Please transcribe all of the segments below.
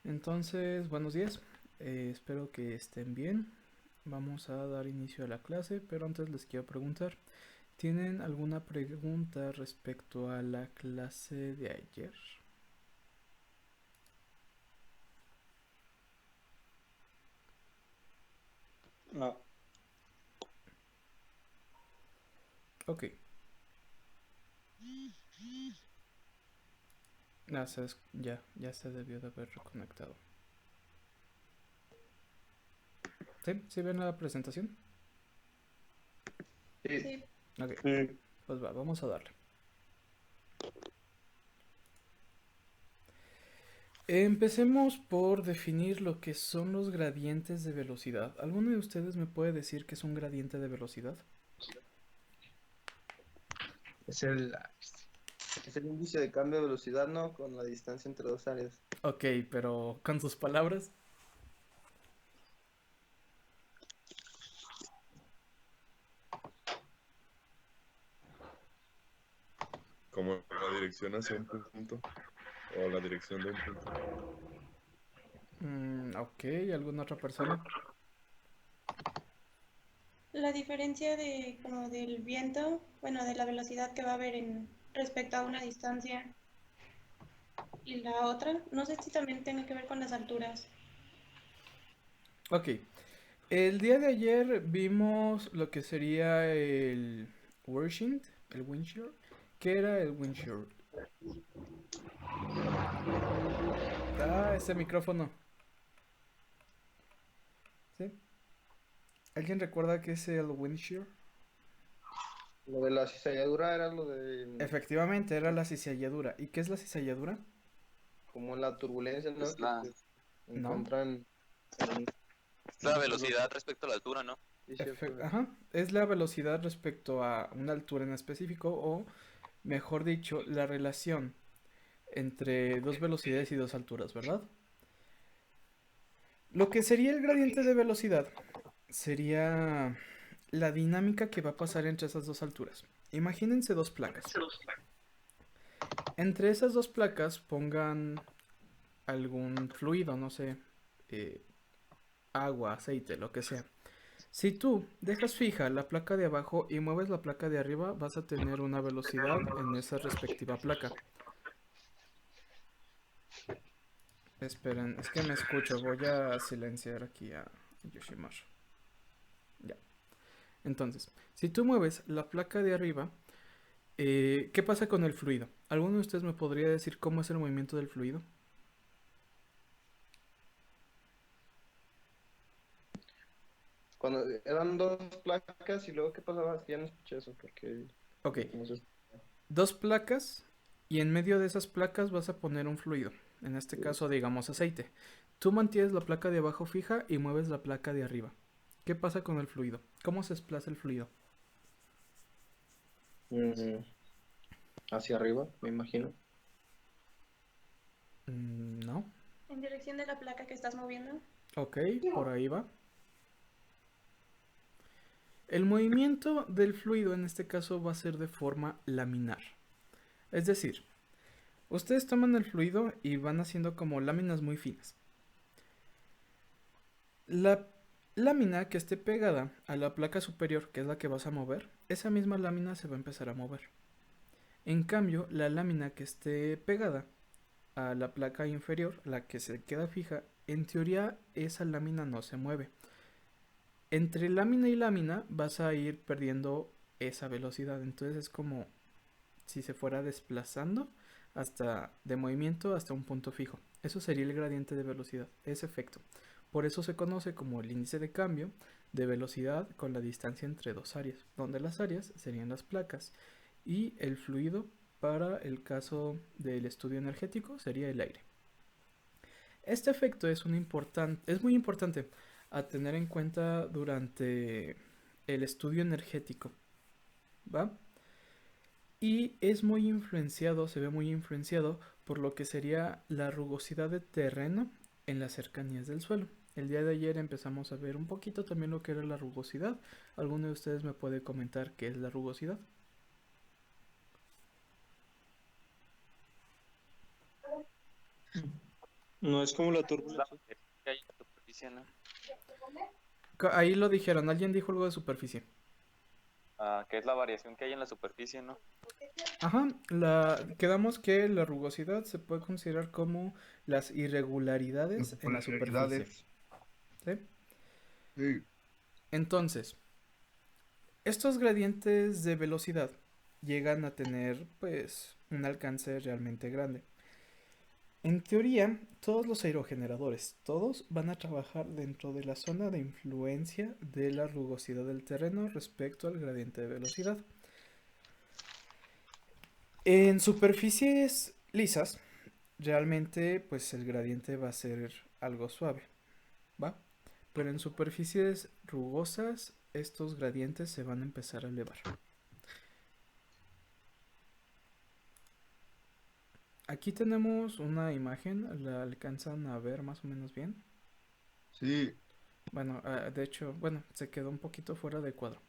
Entonces, buenos días. Espero que estén bien. Vamos a dar inicio a la clase, pero antes les quiero preguntar, ¿tienen alguna pregunta respecto a la clase de ayer? No, Ok. Ya se debió de haber reconectado. ¿Sí? ¿Sí ven la presentación? sí, Sí, Ok, sí. pues vamos a darle. Empecemos por definir lo que son los gradientes de velocidad. ¿Alguno de ustedes me puede decir qué es un gradiente de velocidad? Es el índice de cambio de velocidad, ¿no? Con la distancia entre dos áreas. Ok, pero con sus palabras. Como la dirección hacia un punto o la dirección de un punto. Ok, ¿alguna otra persona? la diferencia de como del viento, bueno, de la velocidad que va a haber en respecto a una distancia y la otra, no sé si también tenga que ver con las alturas. Ok, el día de ayer vimos lo que sería el windshield, el windshield. ¿Qué era el windshield? Ah, ese micrófono. ¿Sí? ¿Alguien recuerda qué es el windshield? Lo de la cizalladura era lo de Efectivamente, era la cizalladura. ¿Y qué es la cizalladura? como la turbulencia, ¿no? Es Que la, se No. encuentran es la en los... velocidad respecto a la altura, ¿no? Sí, cierto. Ajá, es la velocidad respecto a una altura en específico o, mejor dicho, la relación entre dos velocidades y dos alturas, ¿verdad? Lo que sería el gradiente de velocidad sería la dinámica que va a pasar entre esas dos alturas. Imagínense dos placas. Entre esas dos placas pongan algún fluido, no sé, eh, agua, aceite, lo que sea. Si tú dejas fija la placa de abajo y mueves la placa de arriba, vas a tener una velocidad en esa respectiva placa. Esperen, es que me escucho, voy a silenciar aquí a Yoshimaru. Ya. Entonces, si tú mueves la placa de arriba, ¿qué pasa con el fluido? ¿Alguno de ustedes me podría decir cómo es el movimiento del fluido? Cuando eran dos placas y luego, ¿qué pasaba? Es que ya no escuché eso porque Ok, no sé. dos placas y en medio de esas placas vas a poner un fluido. En este caso, digamos aceite. Tú mantienes la placa de abajo fija y mueves la placa de arriba. ¿Qué pasa con el fluido? ¿Cómo se desplaza el fluido? Mm, hacia arriba, me imagino. No. En dirección de la placa que estás moviendo. Ok, por ahí va. El movimiento del fluido en este caso va a ser de forma laminar. Es decir, ustedes toman el fluido y van haciendo como láminas muy finas. La lámina que esté pegada a la placa superior, que es la que vas a mover, esa misma lámina se va a empezar a mover. En cambio, la lámina que esté pegada a la placa inferior, la que se queda fija, en teoría esa lámina no se mueve. Entre lámina y lámina vas a ir perdiendo esa velocidad, entonces es como si se fuera desplazando hasta de movimiento hasta un punto fijo. Eso sería el gradiente de velocidad, ese efecto. Por eso se conoce como el índice de cambio de velocidad con la distancia entre dos áreas, donde las áreas serían las placas y el fluido para el caso del estudio energético sería el aire. Este efecto es muy importante a tener en cuenta durante el estudio energético, ¿va? Y es muy influenciado, se ve muy influenciado por lo que sería la rugosidad de terreno en las cercanías del suelo. El día de ayer empezamos a ver un poquito también lo que era la rugosidad. ¿Alguno de ustedes me puede comentar qué es la rugosidad? No es como la Es la turbulencia. variación que hay en la superficie, ¿no? Ahí lo dijeron, alguien dijo algo de superficie. Ah, que es la variación que hay en la superficie, ¿no? Ajá, quedamos que la rugosidad se puede considerar como las irregularidades en la superficie. Popularidades. ¿Sí? Sí. Entonces, estos gradientes de velocidad llegan a tener pues un alcance realmente grande. En teoría, todos los aerogeneradores, todos van a trabajar dentro de la zona de influencia de la rugosidad del terreno respecto al gradiente de velocidad. En superficies lisas, realmente pues el gradiente va a ser algo suave, ¿va? Pero en superficies rugosas, estos gradientes se van a empezar a elevar. Aquí tenemos una imagen, ¿la alcanzan a ver más o menos bien? Sí. Bueno, de hecho, bueno, se quedó un poquito fuera de cuadro.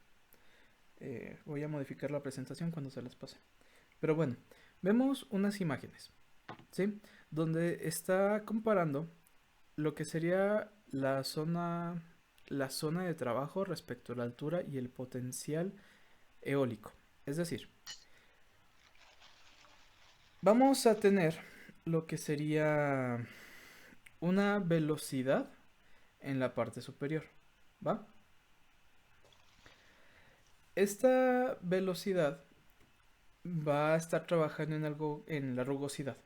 Voy a modificar la presentación cuando se las pase. Pero bueno, vemos unas imágenes, ¿sí? Donde está comparando lo que sería la zona de trabajo respecto a la altura y el potencial eólico. Es decir, vamos a tener lo que sería una velocidad en la parte superior, ¿va? Esta velocidad va a estar trabajando en algo en la rugosidad,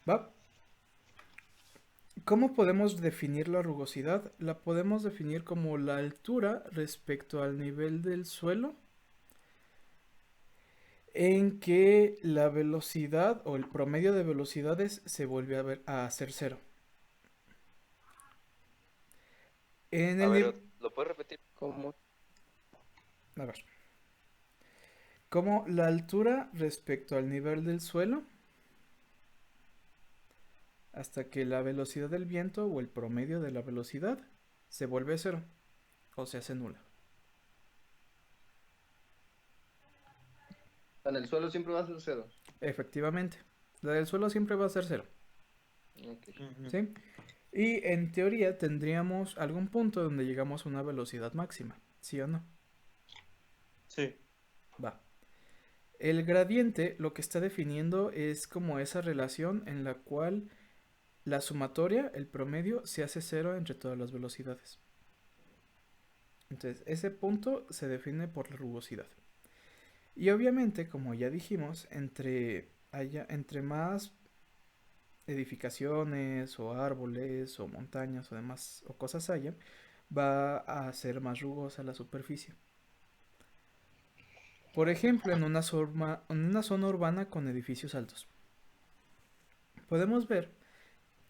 ¿va? ¿Cómo podemos definir la rugosidad? La podemos definir como la altura respecto al nivel del suelo en que la velocidad o el promedio de velocidades se vuelve a hacer cero. En A el ver, ¿lo puedes repetir? como a ver, como la altura respecto al nivel del suelo hasta que la velocidad del viento o el promedio de la velocidad se vuelve cero o se hace nula. en el suelo siempre va a ser cero. Efectivamente, la del suelo siempre va a ser cero, Ok. ¿sí? Y en teoría tendríamos algún punto donde llegamos a una velocidad máxima, ¿sí o no? Sí. Va. El gradiente lo que está definiendo es como esa relación en la cual la sumatoria, el promedio, se hace cero entre todas las velocidades. Entonces, ese punto se define por la rugosidad. Y obviamente, como ya dijimos, entre más edificaciones o árboles o montañas o demás o cosas haya, va a ser más rugosa la superficie. Por ejemplo, en una zona urbana con edificios altos. Podemos ver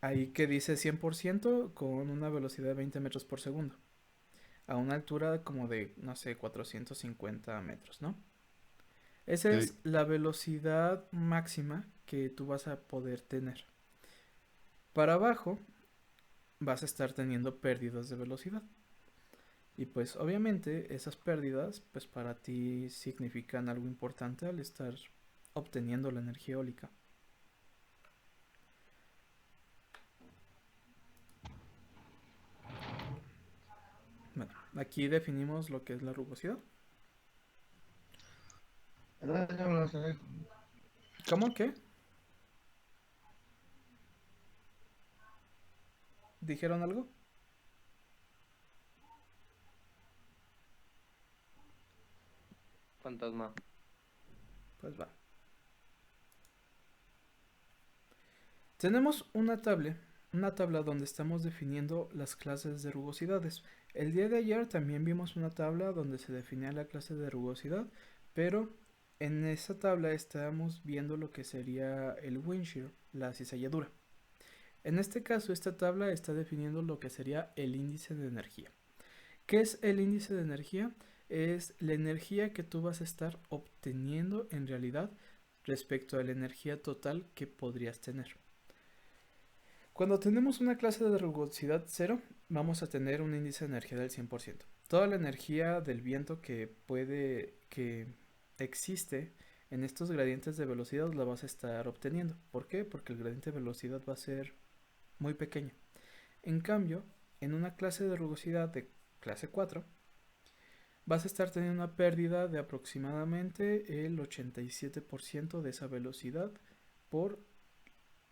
ahí que dice 100% con una velocidad de 20 metros por segundo. A una altura como de, no sé, 450 metros, ¿no? Esa Sí. es la velocidad máxima que tú vas a poder tener. Para abajo vas a estar teniendo pérdidas de velocidad. Y pues obviamente esas pérdidas pues para ti significan algo importante al estar obteniendo la energía eólica. Bueno, aquí definimos lo que es la rugosidad. ¿Cómo que? ¿Dijeron algo? Fantasma. Pues va. Tenemos una tabla donde estamos definiendo las clases de rugosidades. El día de ayer también vimos una tabla donde se definía la clase de rugosidad, pero en esa tabla estábamos viendo lo que sería el wind shear, la cizalladura. En este caso, esta tabla está definiendo lo que sería el índice de energía. ¿Qué es el índice de energía? Es la energía que tú vas a estar obteniendo en realidad respecto a la energía total que podrías tener. Cuando tenemos una clase de rugosidad 0, vamos a tener un índice de energía del 100%. Toda la energía del viento que existe en estos gradientes de velocidad la vas a estar obteniendo. ¿Por qué? Porque el gradiente de velocidad va a ser muy pequeño. En cambio, en una clase de rugosidad de clase 4, vas a estar teniendo una pérdida de aproximadamente el 87% de esa velocidad por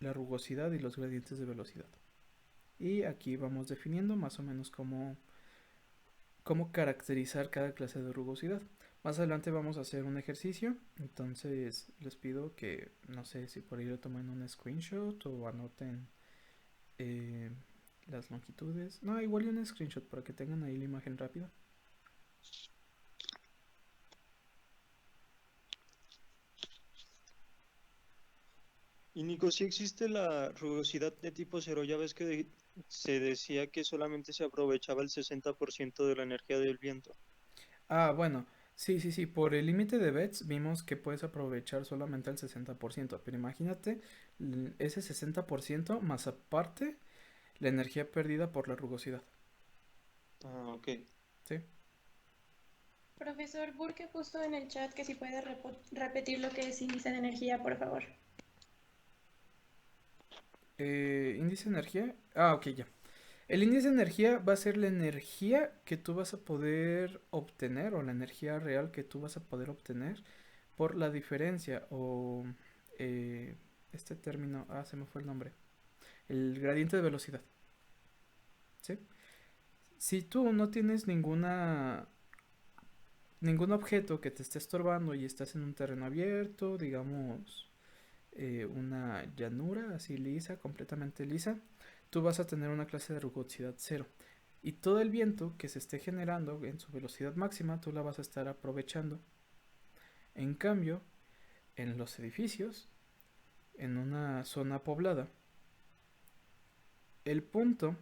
la rugosidad y los gradientes de velocidad. Y aquí vamos definiendo más o menos cómo caracterizar cada clase de rugosidad. Más adelante vamos a hacer un ejercicio, entonces les pido que, no sé si por ahí lo tomen un screenshot o anoten las longitudes. No, igual y un screenshot para que tengan ahí la imagen rápida. Y Nico, sí existe la rugosidad de tipo cero. Ya ves que se decía que solamente se aprovechaba el 60% de la energía del viento. Ah, bueno, sí, por el límite de bits vimos que puedes aprovechar solamente el 60%, pero imagínate ese 60% más aparte la energía perdida por la rugosidad. Ah, ok. ¿Sí? Profesor Burke puso en el chat que si puede repetir lo que es índice de energía, por favor. Índice de energía. Ah, ok, ya. El índice de energía va a ser la energía que tú vas a poder obtener o la energía real que tú vas a poder obtener por la diferencia o este término, se me fue el nombre. El gradiente de velocidad. ¿Sí? Si tú no tienes ningún objeto que te esté estorbando y estás en un terreno abierto, digamos una llanura así lisa, completamente lisa, tú vas a tener una clase de rugosidad cero. Y todo el viento que se esté generando en su velocidad máxima, tú la vas a estar aprovechando. En cambio, en los edificios, en una zona poblada, el punto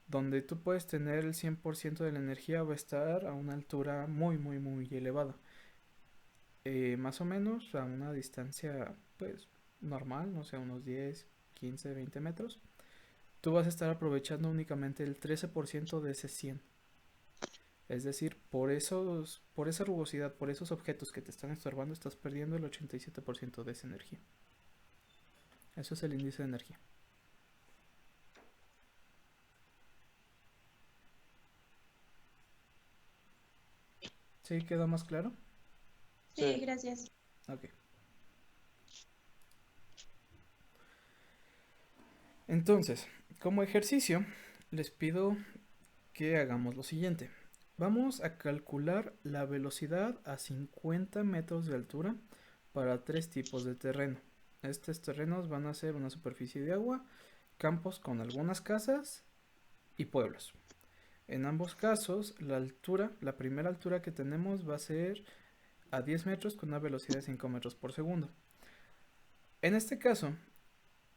donde tú puedes tener el 100% de la energía va a estar a una altura muy elevada. Más o menos a una distancia pues normal, no sé, unos 10, 15, 20 metros. Tú vas a estar aprovechando únicamente el 13% de ese 100. Es decir, por esa rugosidad, por esos objetos que te están estorbando, estás perdiendo el 87% de esa energía. Eso es el índice de energía. ¿Sí quedó más claro? Sí, Sí. gracias. Ok. Entonces, como ejercicio, les pido que hagamos lo siguiente. Vamos a calcular la velocidad a 50 metros de altura para 3 tipos de terreno. Estos terrenos van a ser una superficie de agua, campos con algunas casas y pueblos. En ambos casos, la primera altura que tenemos va a ser a 10 metros con una velocidad de 5 metros por segundo. En este caso,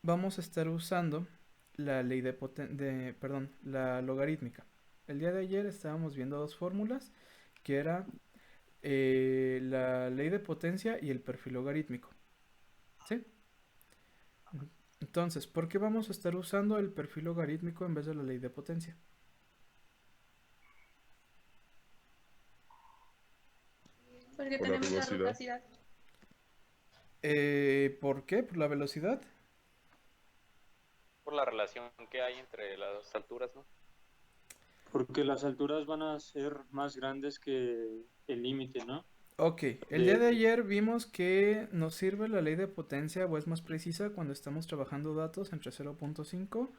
vamos a estar usando la ley la logarítmica. El día de ayer estábamos viendo dos fórmulas, que era la ley de potencia y el perfil logarítmico. ¿Sí? Entonces, ¿por qué vamos a estar usando el perfil logarítmico en vez de la ley de potencia? Porque Por la tenemos la rugosidad. rugosidad. ¿Por qué? ¿Por la velocidad? Por la relación que hay entre las alturas, ¿no? Porque las alturas van a ser más grandes que el límite, ¿no? Ok, el día de ayer vimos que nos sirve la ley de potencia o es más precisa cuando estamos trabajando datos entre 0.5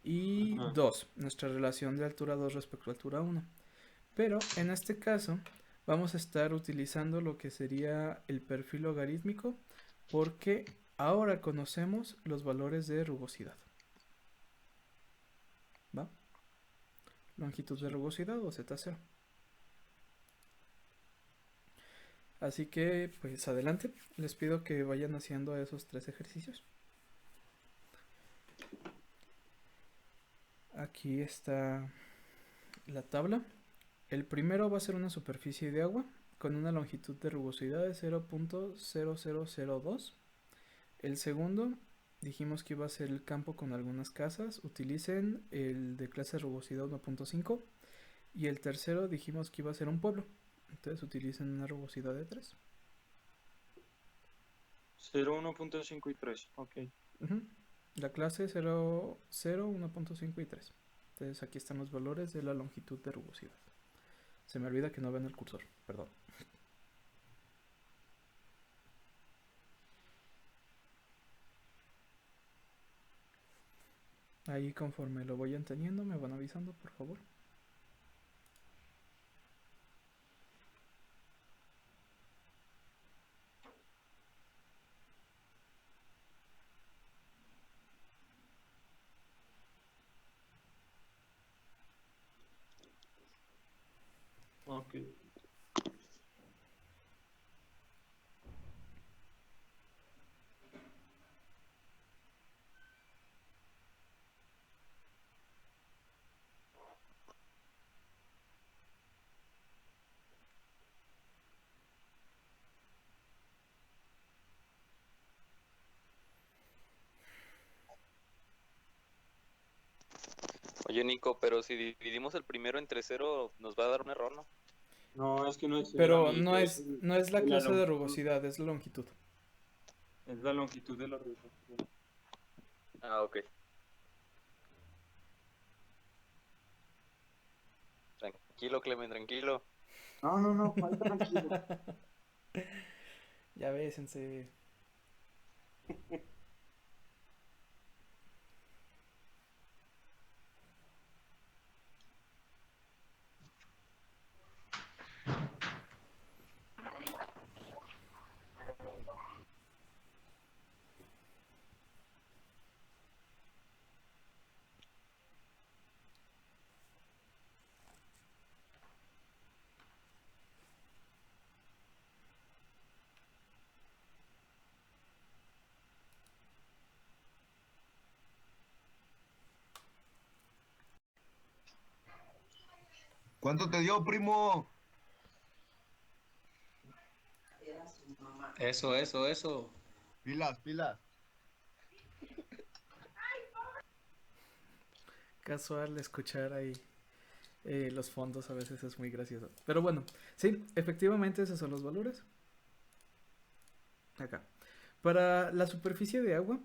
y Ajá. 2, nuestra relación de altura 2 respecto a altura 1. Pero en este caso vamos a estar utilizando lo que sería el perfil logarítmico porque ahora conocemos los valores de rugosidad. ¿Va? Longitud de rugosidad o Z0. Así que, pues adelante, les pido que vayan haciendo esos 3 ejercicios. Aquí está la tabla. El primero va a ser una superficie de agua con una longitud de rugosidad de 0.0002. El segundo dijimos que iba a ser el campo con algunas casas. Utilicen el de clase rugosidad 1.5. Y el tercero dijimos que iba a ser un pueblo. Entonces utilicen una rugosidad de 3. 0, 1.5 y 3. Ok. Ujú. La clase 0, 0, 1.5 y 3. Entonces aquí están los valores de la longitud de rugosidad. Se me olvida que no ven el cursor, perdón. Ahí conforme lo voy entendiendo me van avisando, por favor. Ok. Oye, Nico, pero si dividimos el primero entre cero, nos va a dar un error, ¿no? No, es que no es el Pero amiguito, es, no es la la clase de longitud. rugosidad, es la longitud. Es la longitud de la rugosidad. Ah, ok. Tranquilo, Clemen, tranquilo. No, falta tranquilo. Ya ves, sensei. ¿Cuánto te dio, primo? Eso. Pilas, pilas. Casual escuchar ahí los fondos a veces es muy gracioso. Pero bueno, sí, efectivamente esos son los valores. Acá. Para la superficie de agua,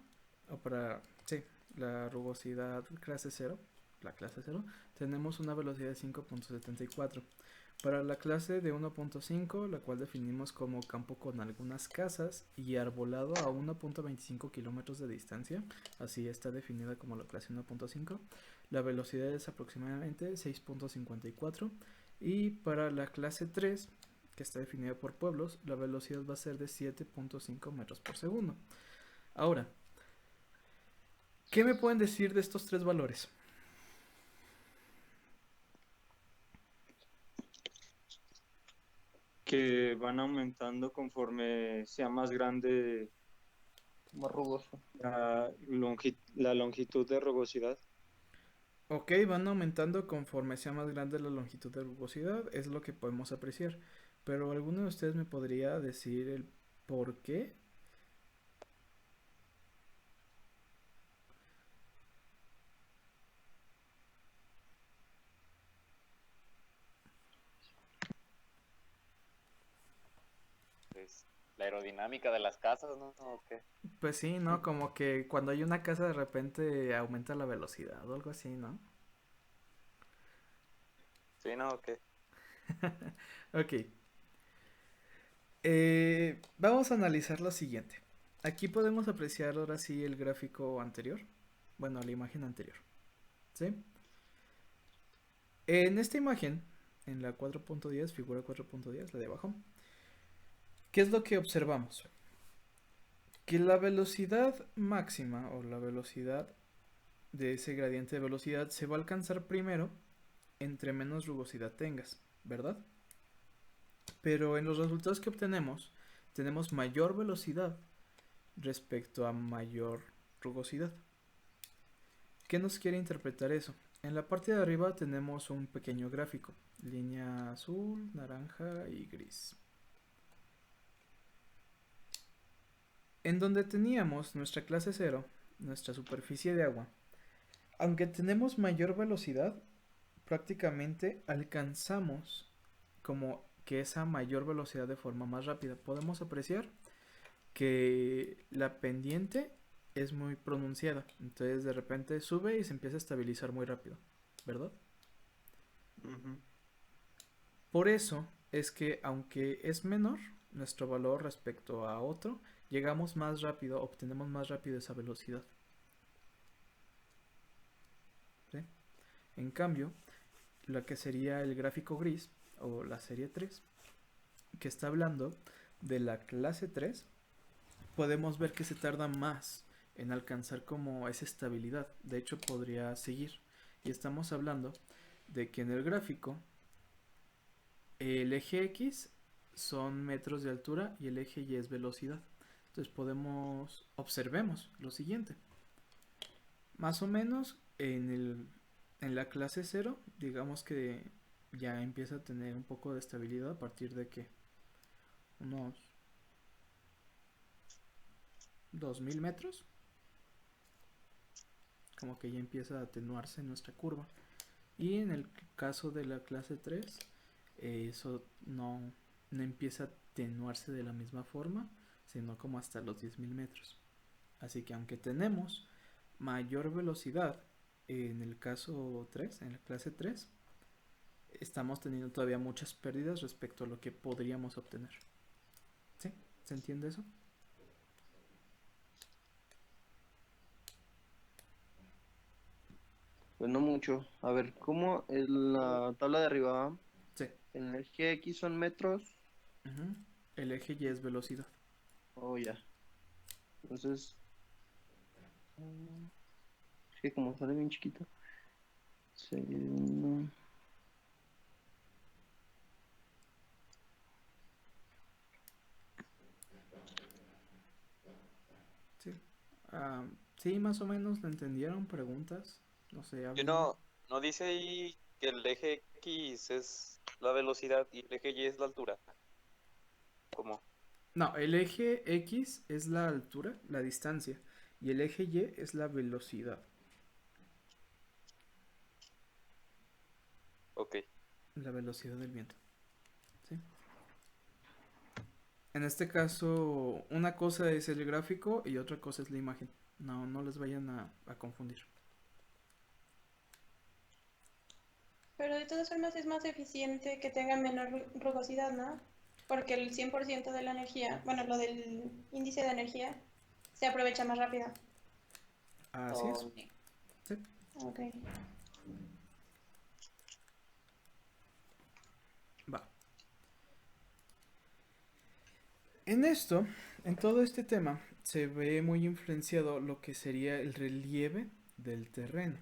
o para, sí, la rugosidad clase 0, la clase 0, tenemos una velocidad de 5.74. Para la clase de 1.5, la cual definimos como campo con algunas casas y arbolado a 1.25 kilómetros de distancia, así está definida como la clase 1.5, la velocidad es aproximadamente 6.54. Y para la clase 3, que está definida por pueblos, la velocidad va a ser de 7.5 metros por segundo. Ahora, ¿qué me pueden decir de estos tres valores? Que van aumentando conforme sea más grande Más rugoso. la longitud de rugosidad. Ok, van aumentando conforme sea más grande la longitud de rugosidad, es lo que podemos apreciar. Pero ¿alguno de ustedes me podría decir el por qué? Pues, la aerodinámica de las casas, ¿no? ¿O qué? Pues sí, ¿no? Como que cuando hay una casa de repente aumenta la velocidad o algo así, ¿no? Sí, ¿no? ¿O qué? Ok. Vamos a analizar lo siguiente. Aquí podemos apreciar ahora sí el gráfico anterior. Bueno, la imagen anterior. ¿Sí? En esta imagen, en la 4.10, figura 4.10, la de abajo, ¿qué es lo que observamos? Que la velocidad máxima o la velocidad de ese gradiente de velocidad se va a alcanzar primero entre menos rugosidad tengas, ¿verdad? Pero en los resultados que obtenemos, tenemos mayor velocidad respecto a mayor rugosidad. ¿Qué nos quiere interpretar eso? En la parte de arriba tenemos un pequeño gráfico, línea azul, naranja y gris. En donde teníamos nuestra clase 0, nuestra superficie de agua, aunque tenemos mayor velocidad, prácticamente alcanzamos como que esa mayor velocidad de forma más rápida. Podemos apreciar que la pendiente es muy pronunciada. Entonces de repente sube y se empieza a estabilizar muy rápido, ¿verdad? Ujú. Por eso es que aunque es menor nuestro valor respecto a otro, llegamos más rápido, obtenemos más rápido esa velocidad. ¿Sí? En cambio, la que sería el gráfico gris o la serie 3, que está hablando de la clase 3, podemos ver que se tarda más en alcanzar como esa estabilidad. De hecho, podría seguir. Y estamos hablando de que en el gráfico el eje X son metros de altura y el eje Y es velocidad. Entonces observemos lo siguiente. Más o menos en la clase 0, digamos que ya empieza a tener un poco de estabilidad a partir de que unos 2000 metros. Como que ya empieza a atenuarse nuestra curva. Y en el caso de la clase 3, eso no empieza a atenuarse de la misma forma, sino como hasta los 10.000 metros. Así que aunque tenemos mayor velocidad en el caso 3, en la clase 3, estamos teniendo todavía muchas pérdidas respecto a lo que podríamos obtener. ¿Sí? ¿Se entiende eso? Pues no mucho. A ver, ¿cómo en la tabla de arriba? Sí. En el eje X son metros. Ujú. El eje Y es velocidad. Oh, ya. Entonces, es que como sale bien chiquito. Segundo. Sí. Sí, más o menos lo entendieron. Preguntas. No sé, Que ¿alguien? no dice ahí que el eje X es la velocidad y el eje Y es la altura. ¿Cómo? No, el eje X es la altura, la distancia, y el eje Y es la velocidad. Ok. La velocidad del viento. ¿Sí? En este caso, una cosa es el gráfico y otra cosa es la imagen. No les vayan a confundir. Pero de todas formas es más eficiente que tenga menor rugosidad, ¿no? Porque el 100% de la energía, bueno, lo del índice de energía, se aprovecha más rápido. Así es. Oh, Sí. ok. Va. En todo este tema, se ve muy influenciado lo que sería el relieve del terreno.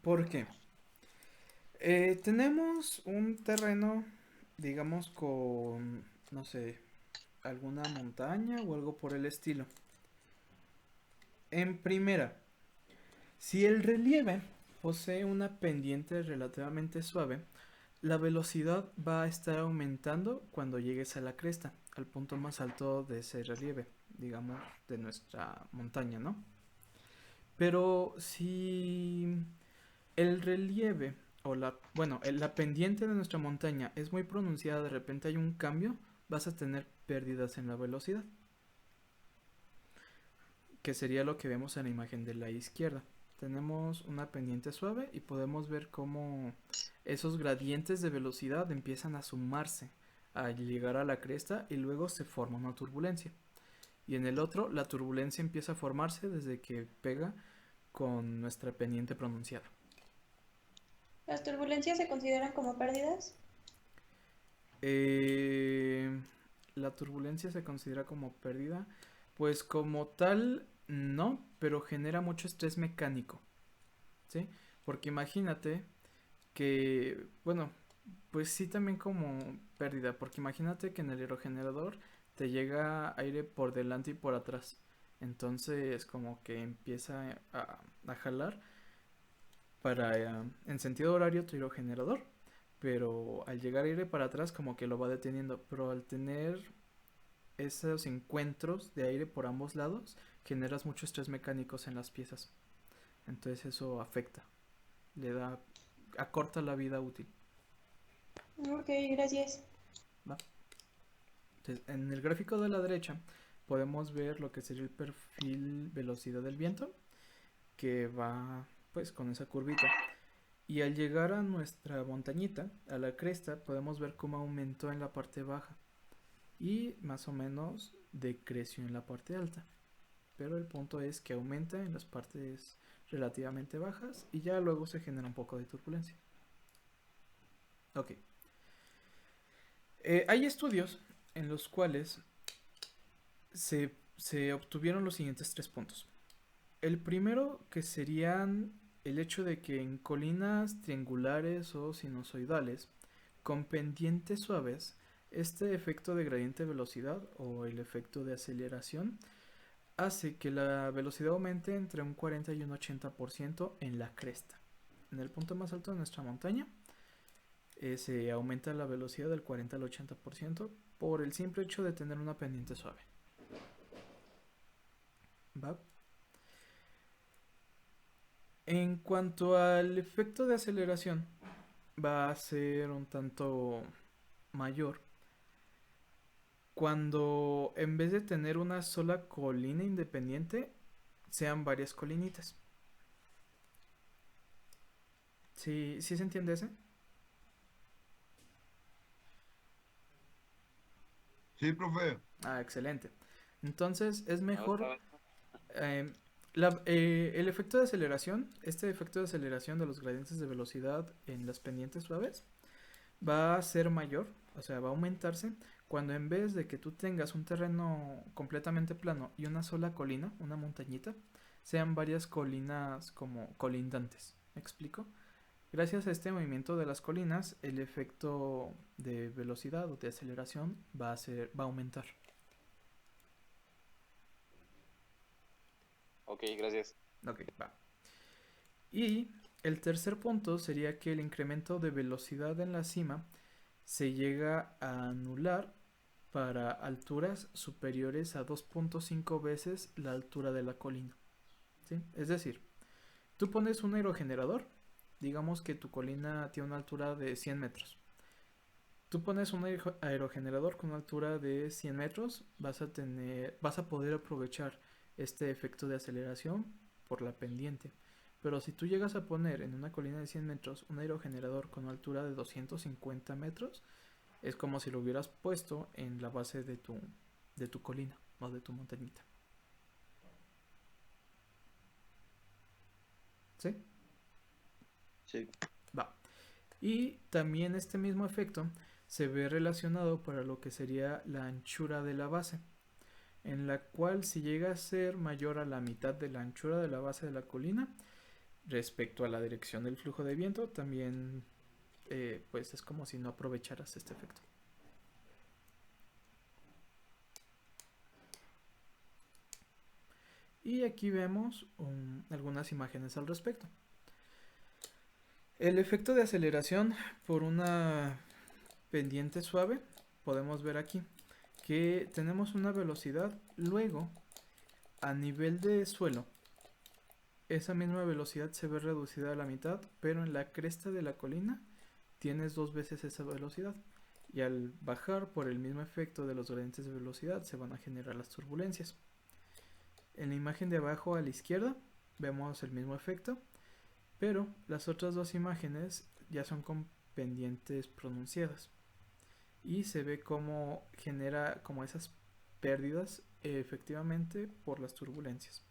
¿Por qué? Tenemos un terreno, digamos, con, no sé, alguna montaña o algo por el estilo. En primera, si el relieve posee una pendiente relativamente suave, la velocidad va a estar aumentando cuando llegues a la cresta, al punto más alto de ese relieve, digamos, de nuestra montaña, ¿no? Pero si el relieve la pendiente de nuestra montaña es muy pronunciada, de repente hay un cambio, vas a tener pérdidas en la velocidad, que sería lo que vemos en la imagen de la izquierda. Tenemos una pendiente suave y podemos ver cómo esos gradientes de velocidad empiezan a sumarse al llegar a la cresta y luego se forma una turbulencia. Y en el otro, la turbulencia empieza a formarse desde que pega con nuestra pendiente pronunciada. ¿Las turbulencias se consideran como pérdidas? La turbulencia se considera como pérdida. Pues como tal, no, pero genera mucho estrés mecánico, ¿sí? Porque imagínate que, bueno, pues sí también como pérdida, porque imagínate que en el aerogenerador te llega aire por delante y por atrás. Entonces como que empieza a jalar en sentido horario tu aerogenerador, pero al llegar aire para atrás como que lo va deteniendo, pero al tener esos encuentros de aire por ambos lados, generas mucho estrés mecánicos en las piezas. Entonces eso afecta, acorta la vida útil. Ok, gracias. ¿va? Entonces, en el gráfico de la derecha podemos ver lo que sería el perfil velocidad del viento, que va pues con esa curvita. Y al llegar a nuestra montañita, a la cresta, podemos ver cómo aumentó en la parte baja y más o menos decreció en la parte alta. Pero el punto es que aumenta en las partes relativamente bajas y ya luego se genera un poco de turbulencia. Ok. Hay estudios en los cuales se obtuvieron los siguientes 3 puntos. El primero, que serían el hecho de que en colinas triangulares o sinusoidales con pendientes suaves, este efecto de gradiente de velocidad o el efecto de aceleración hace que la velocidad aumente entre un 40 y un 80% en la cresta. En el punto más alto de nuestra montaña se aumenta la velocidad del 40 al 80% por el simple hecho de tener una pendiente suave. ¿Va? En cuanto al efecto de aceleración, va a ser un tanto mayor cuando en vez de tener una sola colina independiente, sean varias colinitas. ¿Sí se entiende ese? Sí, profe. Ah, excelente. Entonces es mejor Otra vez. el efecto de aceleración, este efecto de aceleración de los gradientes de velocidad en las pendientes suaves va a ser mayor, o sea, va a aumentarse cuando en vez de que tú tengas un terreno completamente plano y una sola colina, una montañita, sean varias colinas como colindantes. ¿Me explico? Gracias a este movimiento de las colinas, el efecto de velocidad o de aceleración va a aumentar. Ok, gracias. Ok, va. Y el tercer punto sería que el incremento de velocidad en la cima se llega a anular para alturas superiores a 2.5 veces la altura de la colina. ¿Sí? Es decir, tú pones un aerogenerador, digamos que tu colina tiene una altura de 100 metros. Tú pones un aerogenerador con una altura de 100 metros, vas a poder aprovechar este efecto de aceleración por la pendiente. Pero si tú llegas a poner en una colina de 100 metros un aerogenerador con una altura de 250 metros, es como si lo hubieras puesto en la base de tu colina o de tu montañita. ¿Sí? Sí. Va. Y también este mismo efecto se ve relacionado para lo que sería la anchura de la base, en la cual si llega a ser mayor a la mitad de la anchura de la base de la colina respecto a la dirección del flujo de viento, también pues es como si no aprovecharas este efecto. Y aquí vemos algunas imágenes al respecto. El efecto de aceleración por una pendiente suave, podemos ver aquí que tenemos una velocidad, luego a nivel de suelo esa misma velocidad se ve reducida a la mitad, pero en la cresta de la colina tienes 2 veces esa velocidad, y al bajar por el mismo efecto de los gradientes de velocidad se van a generar las turbulencias. En la imagen de abajo a la izquierda vemos el mismo efecto, pero las otras dos imágenes ya son con pendientes pronunciadas y se ve cómo genera como esas pérdidas efectivamente por las turbulencias.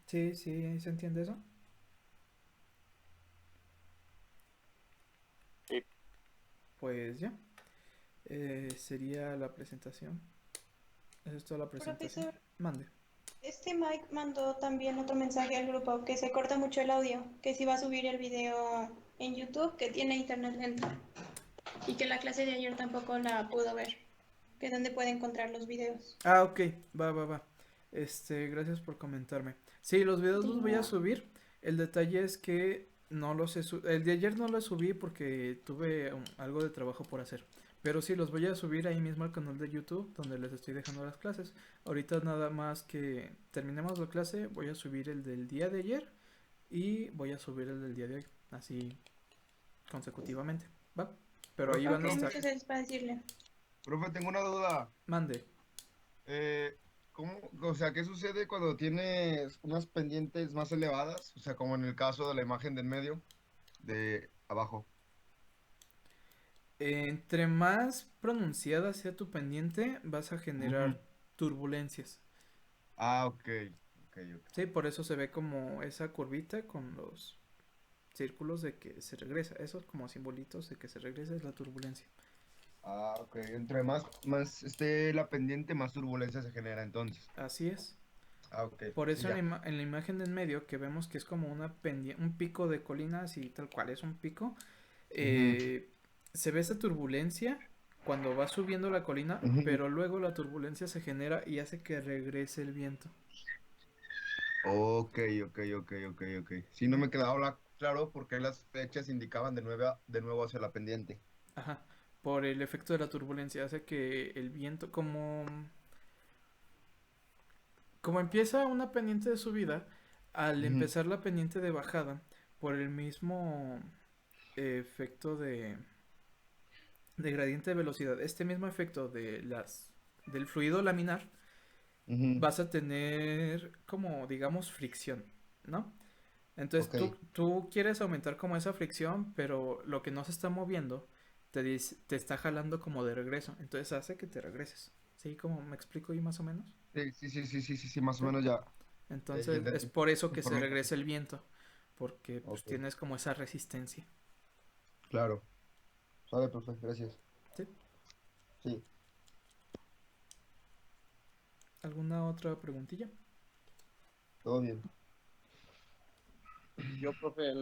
Sí, ¿se entiende eso? Sí. Pues ya. Sería la presentación. Eso es toda la presentación. Profesor, Mande. este Mike mandó también otro mensaje al grupo que se corta mucho el audio, que si va a subir el video en YouTube, que tiene internet lento y que la clase de ayer tampoco la pudo ver, que dónde puede encontrar los videos. Ah, ok. Va. Gracias por comentarme. Sí, los videos los voy a subir. El detalle es que no los el de ayer no los subí porque tuve algo de trabajo por hacer. Pero sí, los voy a subir ahí mismo al canal de YouTube donde les estoy dejando las clases. Ahorita nada más que terminemos la clase, voy a subir el del día de ayer y voy a subir el del día de hoy, así consecutivamente, ¿va? Pero Ok, ahí van a Ok, estar. muchas gracias para decirle. Profe, tengo una duda. Mande. ¿Cómo, o sea, qué sucede cuando tienes unas pendientes más elevadas? O sea, como en el caso de la imagen del medio, de abajo. Entre más pronunciada sea tu pendiente, vas a generar Ujú. turbulencias. Ah, ok, ok, ok. Sí, por eso se ve como esa curvita con los círculos de que se regresa. Esos como simbolitos de que se regresa es la turbulencia. Ah, ok. Entre más esté la pendiente, más turbulencia se genera entonces. Así es. Ah, ok. Por Sí, eso ya. en la imagen en medio que vemos que es como un pico de colina, así tal cual es un pico, Ujú, eh, se ve esa turbulencia cuando va subiendo la colina, ujú. pero luego la turbulencia se genera y hace que regrese el viento. Ok, ok, ok, ok, ok. Sí, no me quedaba claro porque las flechas indicaban de nuevo hacia la pendiente. Ajá, por el efecto de la turbulencia hace que el viento, como empieza una pendiente de subida, al Ujú, empezar la pendiente de bajada, por el mismo efecto de gradiente de velocidad, este mismo efecto del fluido laminar, ujú. vas a tener como, digamos, fricción, ¿no? Entonces Ok. tú quieres aumentar como esa fricción, pero lo que no se está moviendo te está jalando como de regreso. Entonces hace que te regreses. ¿Sí? Como me explico ahí más o menos. Sí, sí, sí, sí, sí, sí, sí, más o ¿Sí? menos ya. Ya Entonces es entendí. por eso que se Conforme. regresa el viento. Porque pues Ok, tienes como esa resistencia. claro. Sale, profe, gracias. ¿Sí? Sí, ¿Alguna otra preguntilla? todo bien. Yo, profe,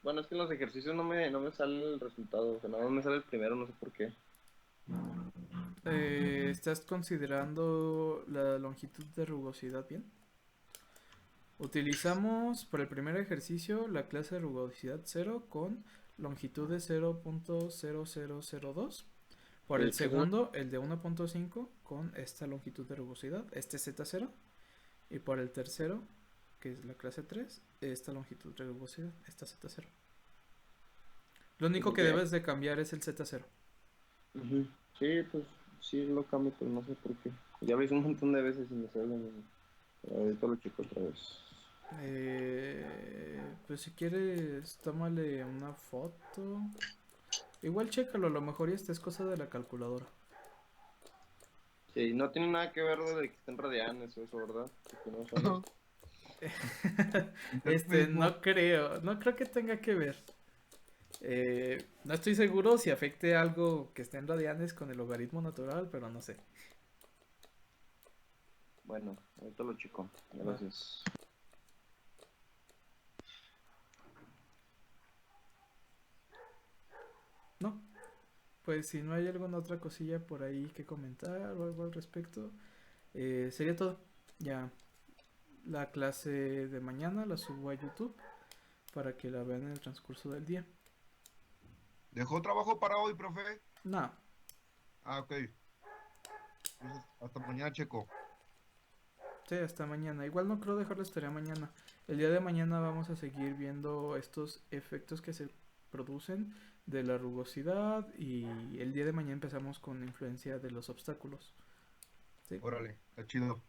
bueno, es que en los ejercicios no me sale el resultado, o sea, nada más me sale el primero, no sé por qué. ¿Estás considerando la longitud de rugosidad bien? Utilizamos para el primer ejercicio la clase de rugosidad 0 con longitud de 0.0002. Por el Sí, segundo, el de 1.5 con esta longitud de rugosidad, este Z0. Y por el tercero, que es la clase 3, esta longitud de rugosidad, esta Z0. Lo único que porque, debes de cambiar es el Z0. ujú, sí, pues, sí lo cambio, pero no sé por qué. Ya ves un montón de veces y me sale, pero ahorita lo checo otra vez. Pues si quieres, tómale una foto. Igual chécalo, a lo mejor y esta es cosa de la calculadora. Sí, no tiene nada que ver de que estén radianes o eso, ¿verdad? Porque no son... Es lo mismo. No creo que tenga que ver. No estoy seguro si afecte algo que esté en radianes con el logaritmo natural, pero no sé. Bueno, ahorita lo checo. Va. Gracias. No, pues si no hay alguna otra cosilla por ahí que comentar o algo al respecto, sería todo. Ya la clase de mañana la subo a YouTube para que la vean en el transcurso del día. ¿Dejó trabajo para hoy, profe? No, Ah, ok. Entonces, hasta mañana, checo. sí, hasta mañana. Igual no creo dejarlo tarea mañana. El día de mañana vamos a seguir viendo estos efectos que se producen de la rugosidad y el día de mañana empezamos con la influencia de los obstáculos. ¿Sí? Órale, está chido.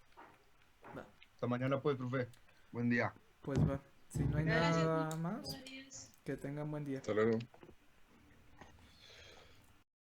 Va. Hasta mañana, pues, profe. Buen día. Pues va. Si no hay Gracias, nada Nico. más, Adiós. que tengan buen día. Hasta luego.